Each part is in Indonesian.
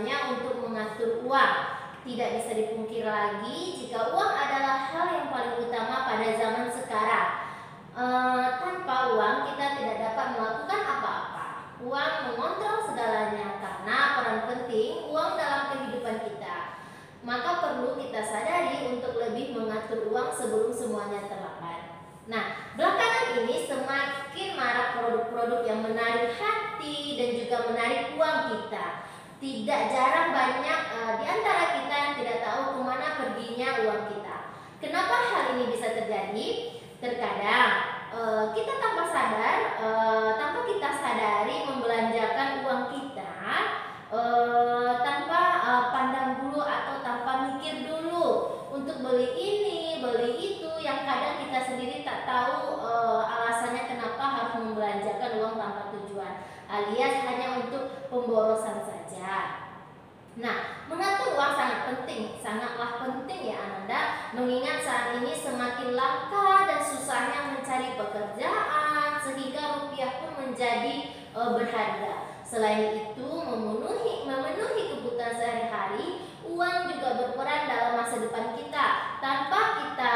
semuanya untuk mengatur uang. Tidak bisa dipungkiri lagi jika uang adalah hal yang paling utama pada zaman sekarang. Tanpa uang kita tidak dapat melakukan apa-apa. Uang mengontrol segalanya karena peran penting uang dalam kehidupan kita. Maka perlu kita sadari untuk lebih mengatur uang sebelum semuanya terlambat. Nah, belakangan ini semakin marak produk-produk yang menarik hati dan juga menarik uang kita. Tidak jarang banyak di antara kita yang tidak tahu kemana perginya uang kita. Kenapa hal ini bisa terjadi? Terkadang kita tanpa sadar, tanpa kita sadari membelanjakan uang kita tanpa pandang bulu atau tanpa mikir dulu untuk beli ini, beli itu, yang kadang kita sendiri tak tahu alasannya kenapa harus membelanjakan uang tanpa tujuan, alias hanya untuk pemborosan saja. Nah, mengatur uang sangat penting, sangatlah penting ya Ananda, mengingat saat ini semakin langka dan susahnya mencari pekerjaan sehingga rupiah pun menjadi berharga. Selain itu, memenuhi kebutuhan sehari-hari, uang juga berperan dalam masa depan kita. Tanpa kita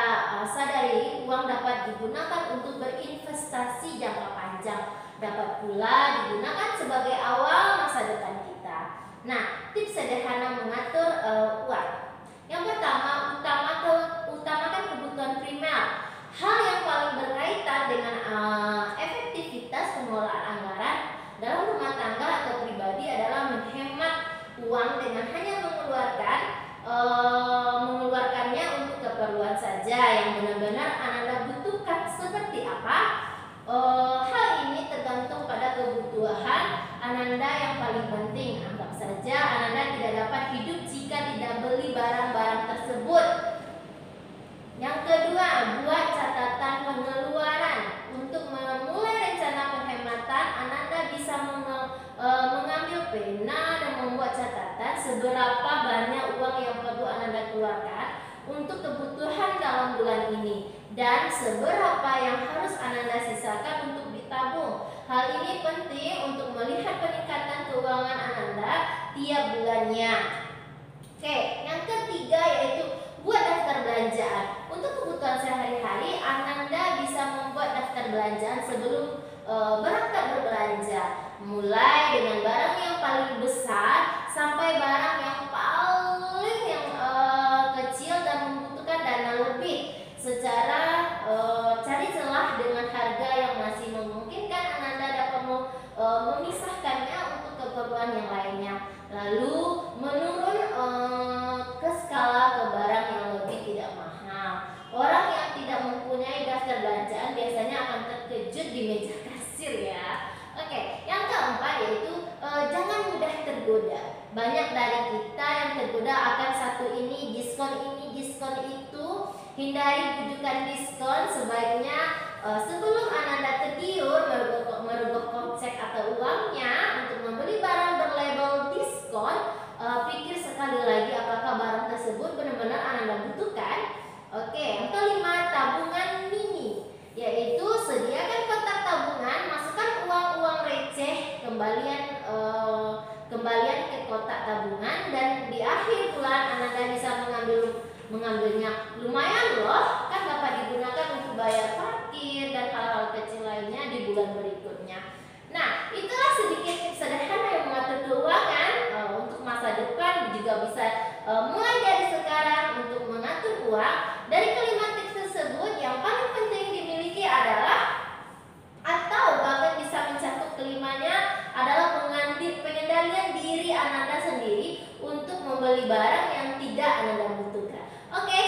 sadari, uang dapat digunakan untuk berinvestasi jangka panjang, dapat pula digunakan sebagai awal masa depan kita. Nah, tips sederhana mengatur uang. Yang pertama, utamakan kebutuhan primer. Hal yang paling berkaitan dengan efektivitas pengelolaan anggaran dalam rumah tangga atau pribadi adalah menghemat uang dengan hanya mengeluarkannya untuk keperluan saja yang benar-benar Ananda butuhkan. Seperti apa? Hal ini tergantung pada kebutuhan Ananda yang paling penting. Anggap saja Ananda tidak dapat hidup jika tidak beli barang-barang tersebut. Yang kedua, buat catatan pengeluaran. Untuk memulai rencana penghematan, Ananda bisa mengambil pena dan membuat catatan seberapa banyak uang yang perlu Ananda keluarkan untuk kebutuhan dalam bulan ini dan seberapa yang harus Ananda sisakan untuk ditabung. Hal ini penting untuk melihat peningkatan keuangan Ananda tiap bulannya. Oke, yang ketiga yaitu buat daftar belanjaan. Untuk kebutuhan sehari-hari, Ananda bisa membuat daftar belanjaan sebelum berangkat berbelanja, mulai dengan barang yang paling besar sampai barang yang paling kecil dan membutuhkan dana lebih. Secara cari celah dengan harga yang masih memungkinkan, Ananda dapat memisahkannya untuk keperluan yang lainnya, lalu menurun ke skala ke barang yang lebih tidak mahal. Orang yang tidak mempunyai daftar belanjaan biasanya akan terkejut di meja kasir ya. Oke, yang keempat yaitu jangan mudah tergoda. Banyak dari kita yang tergoda akan satu ini, diskon itu. Hindari bujukan diskon. Sebaiknya sebelum Ananda tergiur merogoh kocek atau uangnya untuk membeli barang berlabel diskon, pikir sekali lagi apakah barang tersebut benar-benar Ananda butuhkan. Oke, yang kelima, tabungan mini, yaitu sediakan kotak tabungan, masukkan uang-uang receh kembalian ke kotak tabungan, dan di akhir bulan Ananda bisa mengambilnya. Lumayan loh, kan dapat digunakan untuk bayar parkir dan hal-hal kecil lainnya di bulan berikutnya. Nah, itulah sedikit tips sederhana yang mengatur keuangan untuk masa depan. Juga bisa mulai dari sekarang untuk mengatur uang. Dari kelima tips tersebut, yang paling penting dimiliki adalah, atau bahkan bisa mencakup kelimanya, adalah pengendalian diri Ananda sendiri untuk membeli barang yang tidak Ananda butuhkan. Oke,